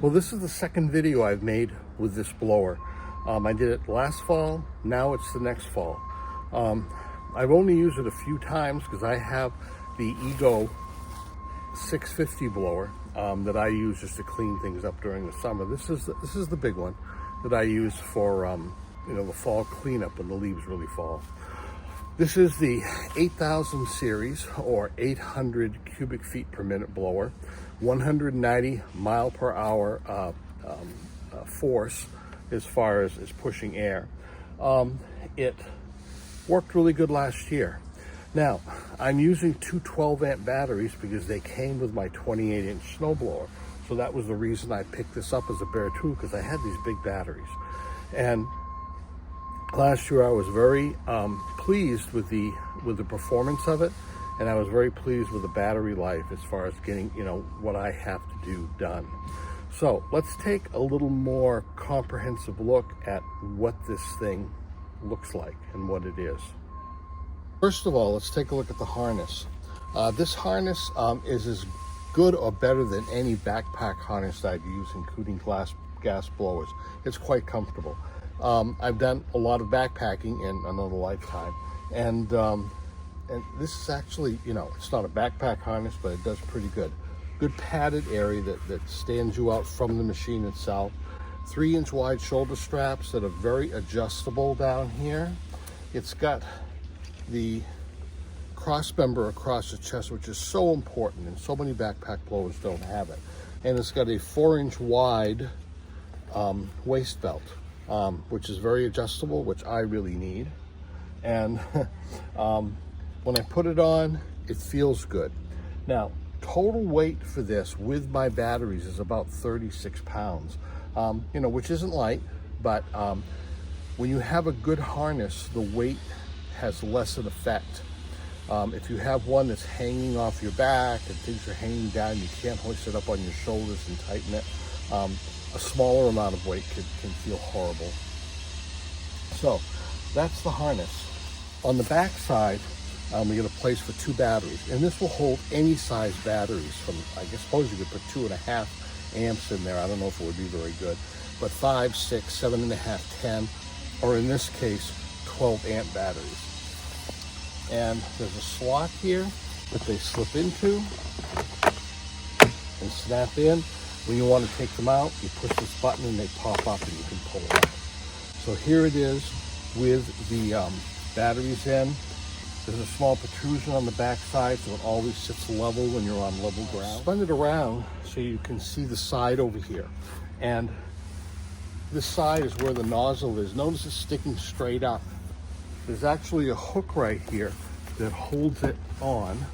Well, this is the second video I've made with this blower. I did it last fall, now it's the next fall. I've only used it a few times because I have the Ego 650 blower that I use just to clean things up during the summer. This is the big one that I use for the fall cleanup when the leaves really fall. This is the 8000 series, or 800 cubic feet per minute blower, 190 mile per hour force as far as pushing air. It worked really good last year. Now, I'm using two 12-amp batteries because they came with my 28-inch snowblower. So that was the reason I picked this up as a bare tool, because I had these big batteries. And last year I was very pleased with the performance of it, and I was very pleased with the battery life as far as getting what I have to do done. So let's take a little more comprehensive look at what this thing looks like and what it is. First of all, let's take a look at the harness. This harness is as good or better than any backpack harness I'd use, including gas blowers. It's quite comfortable. I've done a lot of backpacking in another lifetime, and this is actually, it's not a backpack harness, but it does pretty good. Good padded area that stands you out from the machine itself. 3-inch wide shoulder straps that are very adjustable down here. It's got the cross member across the chest, which is so important, and so many backpack blowers don't have it. And it's got a 4-inch wide waist belt, which is very adjustable, which I really need. And when I put it on, it feels good. Now, total weight for this with my batteries is about 36 pounds, which isn't light, but when you have a good harness, the weight has less of an effect. If you have one that's hanging off your back and things are hanging down, you can't hoist it up on your shoulders and tighten it. A smaller amount of weight can feel horrible. So that's the harness. On the back side, we get a place for 2 batteries, and this will hold any size batteries from, I suppose you could put 2.5 amps in there. I don't know if it would be very good, but 5, 6, 7.5, 10, or in this case, 12 amp batteries. And there's a slot here that they slip into and snap in. When you want to take them out, you push this button and they pop up and you can pull them out. So here it is with the batteries in. There's a small protrusion on the back side, so it always sits level when you're on level ground. Spin it around so you can see the side over here. And this side is where the nozzle is. Notice it's sticking straight up. There's actually a hook right here that holds it on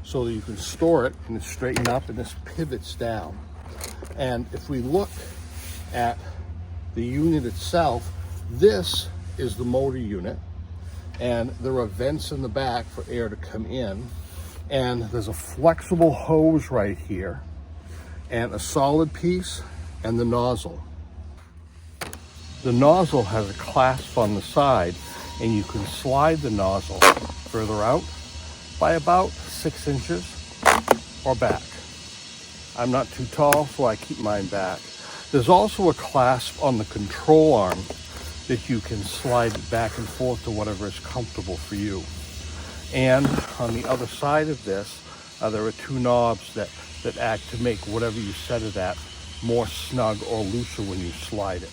so that you can store it and it's straightened up, and this pivots down. And if we look at the unit itself, this is the motor unit, and there are vents in the back for air to come in, and there's a flexible hose right here, and a solid piece, and the nozzle. The nozzle has a clasp on the side, and you can slide the nozzle further out by about 6 inches or back. I'm not too tall, so I keep mine back. There's also a clasp on the control arm that you can slide back and forth to whatever is comfortable for you. And on the other side of this, there are 2 knobs that act to make whatever you set it at more snug or looser when you slide it.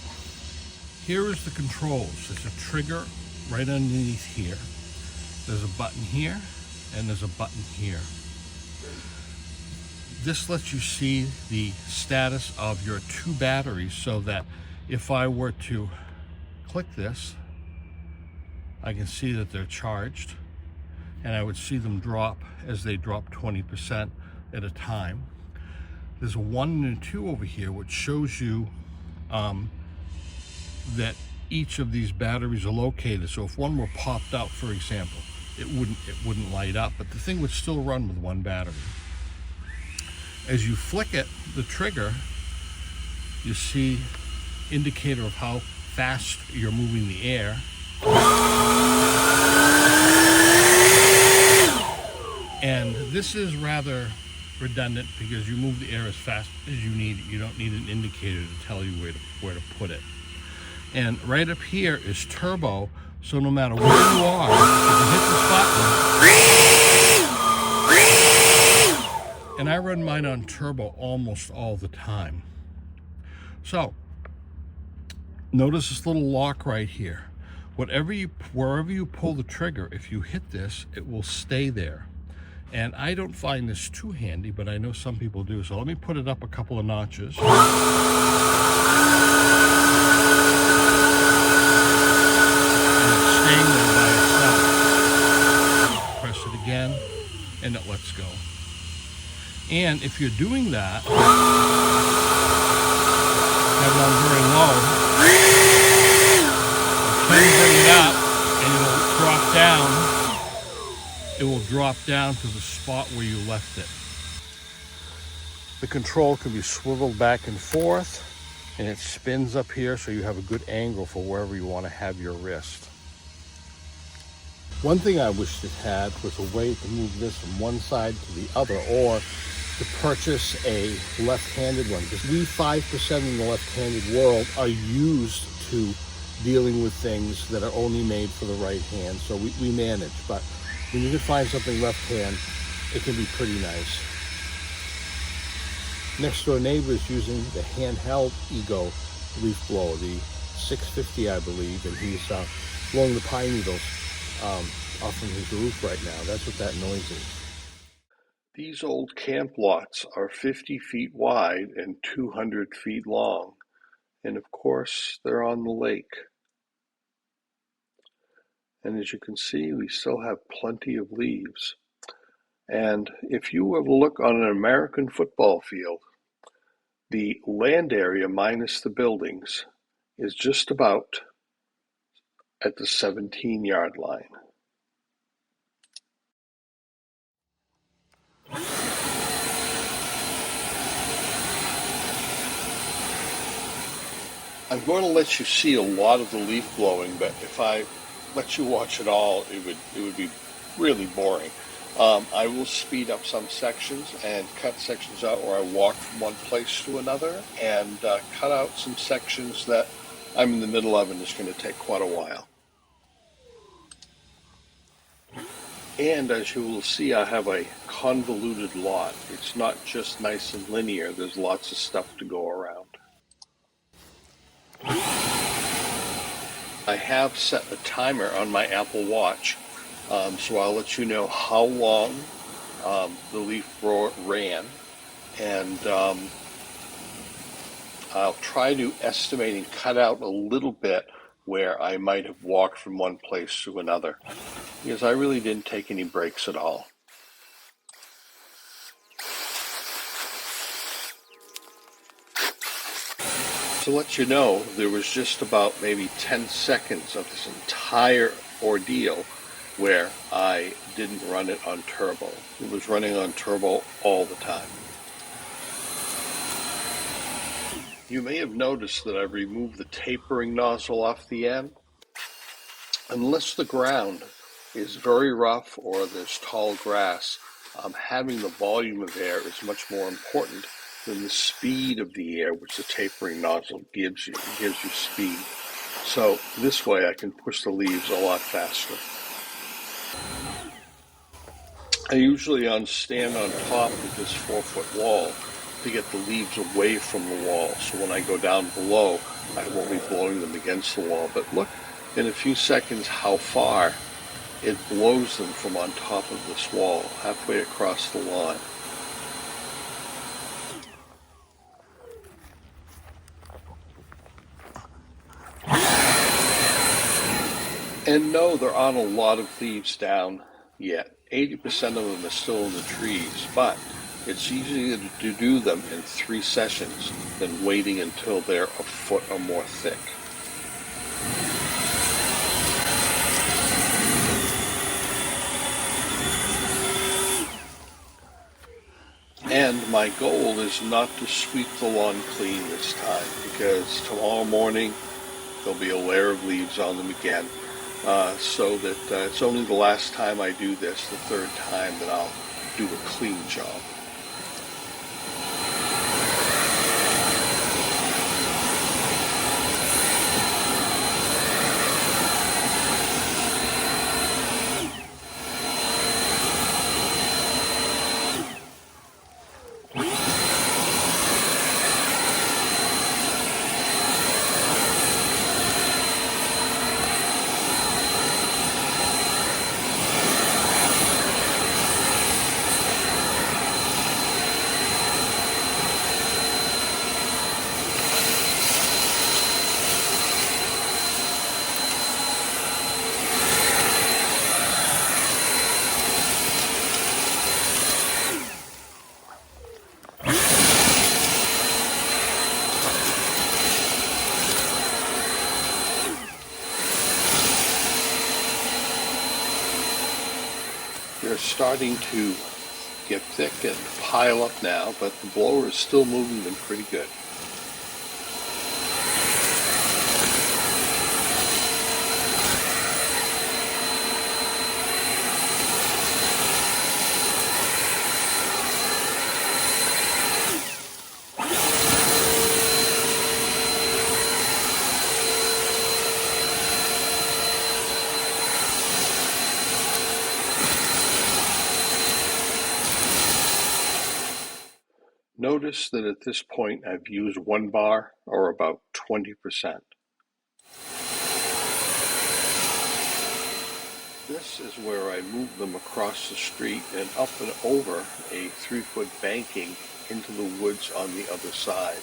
Here is the controls. There's a trigger right underneath here. There's a button here, and there's a button here. This lets you see the status of your 2 batteries, so that if I were to click this, I can see that they're charged, and I would see them drop as they drop 20% at a time. There's a 1 and a 2 over here, which shows you that each of these batteries are located. So if one were popped out, for example, it wouldn't light up, but the thing would still run with 1 battery. As you flick it, the trigger, you see indicator of how fast you're moving the air. And this is rather redundant because you move the air as fast as you need it. You don't need an indicator to tell you where to put it. And right up here is turbo, so no matter where you are, if you hit this button, and I run mine on turbo almost all the time. So notice this little lock right here. Wherever you pull the trigger, if you hit this, it will stay there. And I don't find this too handy, but I know some people do. So let me put it up a couple of notches. And it's staying there by itself. Press it again, and it lets go. And if you're doing that, have it on very low, you can bring it up, and it'll drop down. It will drop down to the spot where you left it. The control can be swiveled back and forth, and it spins up here so you have a good angle for wherever you want to have your wrist. One thing I wished it had was a way to move this from one side to the other, or to purchase a left-handed one, because we 5% in the left-handed world are used to dealing with things that are only made for the right hand, so we manage. But when you can find something left hand, it can be pretty nice. Next door neighbor is using the handheld Ego leaf blower, the 650 I believe, and he's blowing the pine needles off from his roof right now. That's what that noise is. These old camp lots are 50 feet wide and 200 feet long, and of course they're on the lake. And as you can see, we still have plenty of leaves. And if you have a look on an American football field, the land area minus the buildings is just about at the 17-yard line. I'm going to let you see a lot of the leaf blowing, but if I let you watch it all, it would be really boring. I will speed up some sections and cut sections out where I walk from one place to another, and cut out some sections that I'm in the middle of and it's going to take quite a while. And as you will see, I have a convoluted lot. It's not just nice and linear. There's lots of stuff to go around. I have set a timer on my Apple Watch, so I'll let you know how long the leaf blower ran, and I'll try to estimate and cut out a little bit where I might have walked from one place to another, because I really didn't take any breaks at all. To let you know, there was just about maybe 10 seconds of this entire ordeal where I didn't run it on turbo. It was running on turbo all the time. You may have noticed that I've removed the tapering nozzle off the end. Unless the ground is very rough or there's tall grass, having the volume of air is much more important than the speed of the air, which the tapering nozzle gives you. It gives you speed. So this way I can push the leaves a lot faster. I usually stand on top of this 4-foot wall to get the leaves away from the wall. So when I go down below, I won't be blowing them against the wall. But look in a few seconds how far it blows them from on top of this wall, halfway across the lawn. And no, there aren't a lot of leaves down yet. 80% of them are still in the trees, but it's easier to do them in 3 sessions than waiting until they're a foot or more thick. And my goal is not to sweep the lawn clean this time, because tomorrow morning there'll be a layer of leaves on them again. So that it's only the last time I do this, the third time, that I'll do a clean job. They're starting to get thick and pile up now, but the blower is still moving them pretty good. Notice that at this point I've used 1 bar, or about 20%. This is where I move them across the street and up and over a 3-foot banking into the woods on the other side.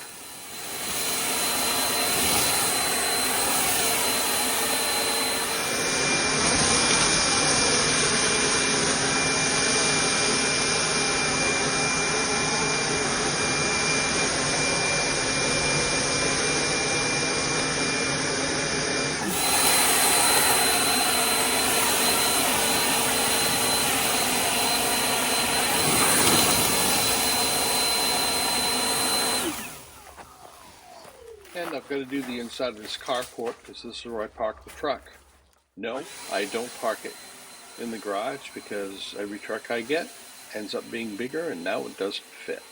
And I've got to do the inside of this carport because this is where I park the truck. No, I don't park it in the garage because every truck I get ends up being bigger and now it doesn't fit.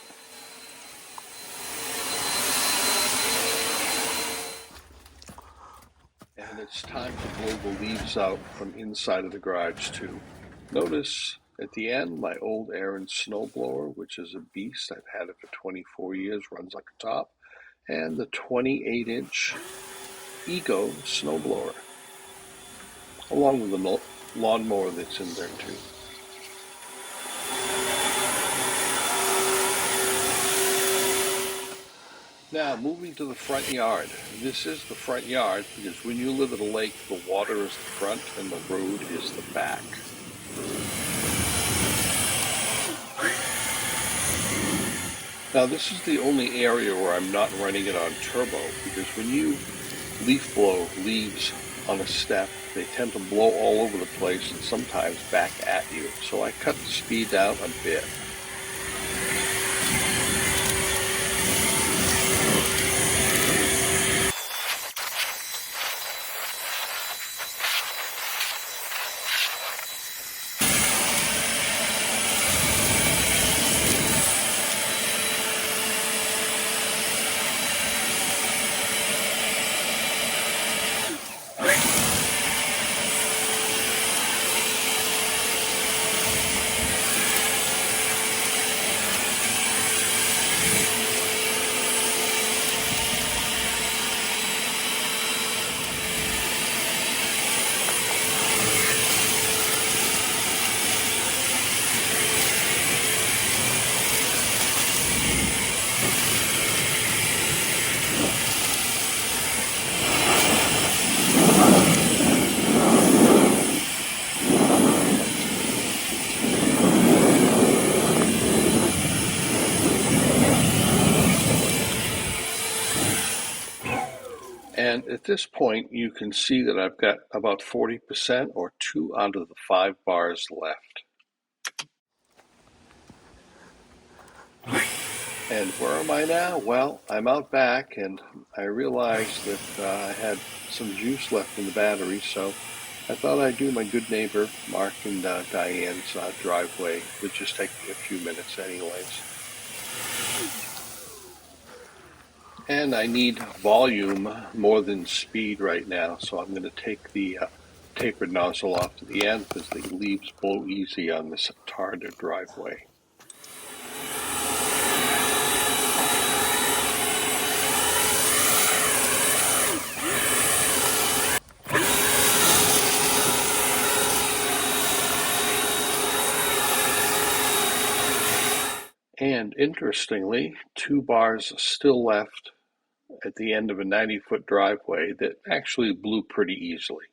And it's time to blow the leaves out from inside of the garage too. Notice at the end my old Aaron snowblower, which is a beast. I've had it for 24 years, runs like a top. And the 28-inch Ego snowblower, along with the lawnmower that's in there too. Now, moving to the front yard. This is the front yard because when you live at a lake, the water is the front and the road is the back. Now this is the only area where I'm not running it on turbo because when you leaf blow leaves on a step, they tend to blow all over the place and sometimes back at you. So I cut the speed down a bit. And at this point, you can see that I've got about 40% or 2 out of the 5 bars left. And where am I now? Well, I'm out back and I realized that I had some juice left in the battery, so I thought I'd do my good neighbor, Mark and Diane's driveway. It would just take me a few minutes anyways. And I need volume more than speed right now, so I'm going to take the tapered nozzle off to the end because the leaves blow easy on this tarred driveway. And interestingly, 2 bars still left at the end of a 90-foot driveway that actually blew pretty easily.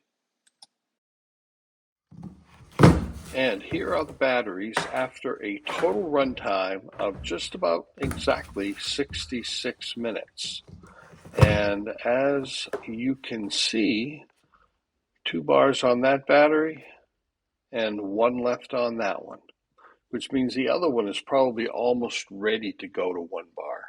And here are the batteries after a total runtime of just about exactly 66 minutes. And as you can see, 2 bars on that battery and one left on that one, which means the other one is probably almost ready to go to 1 bar.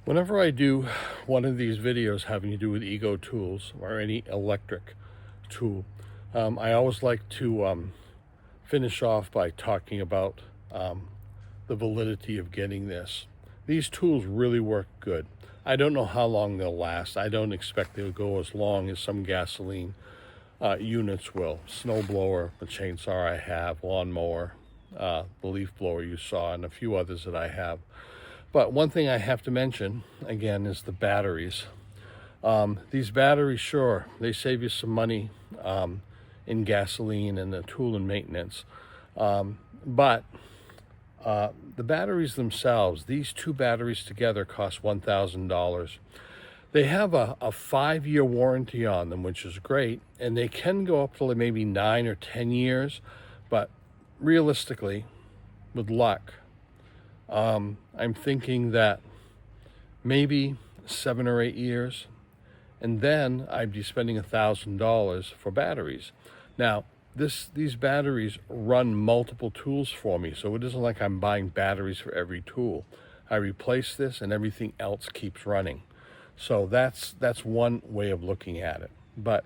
Whenever I do one of these videos having to do with ego tools or any electric tool, I always like to finish off by talking about the validity of getting this. These tools really work good. I don't know how long they'll last. I don't expect they'll go as long as some gasoline units will. Snowblower, the chainsaw I have, lawnmower, the leaf blower you saw, and a few others that I have. But one thing I have to mention, again, is the batteries. These batteries, sure, they save you some money in gasoline and the tool and maintenance. But the batteries themselves, these two batteries together cost $1,000. They have a 5-year warranty on them, which is great, and they can go up to maybe 9 or 10 years, but realistically, with luck, I'm thinking that maybe 7 or 8 years, and then I'd be spending $1,000 for batteries. Now, these batteries run multiple tools for me, so it isn't like I'm buying batteries for every tool. I replace this and everything else keeps running. So that's one way of looking at it. But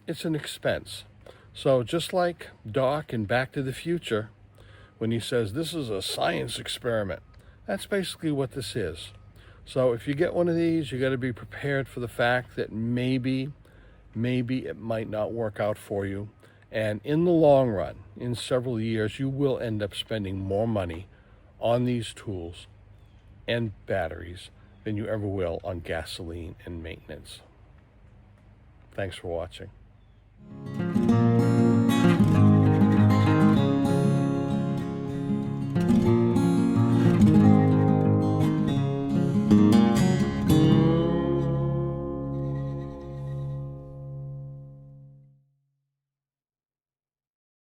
it's an expense. So just like Doc in Back to the Future, when he says this is a science experiment, that's basically what this is. So if you get one of these, you got to be prepared for the fact that maybe it might not work out for you. And in the long run, in several years, you will end up spending more money on these tools and batteries than you ever will on gasoline and maintenance. Thanks for watching.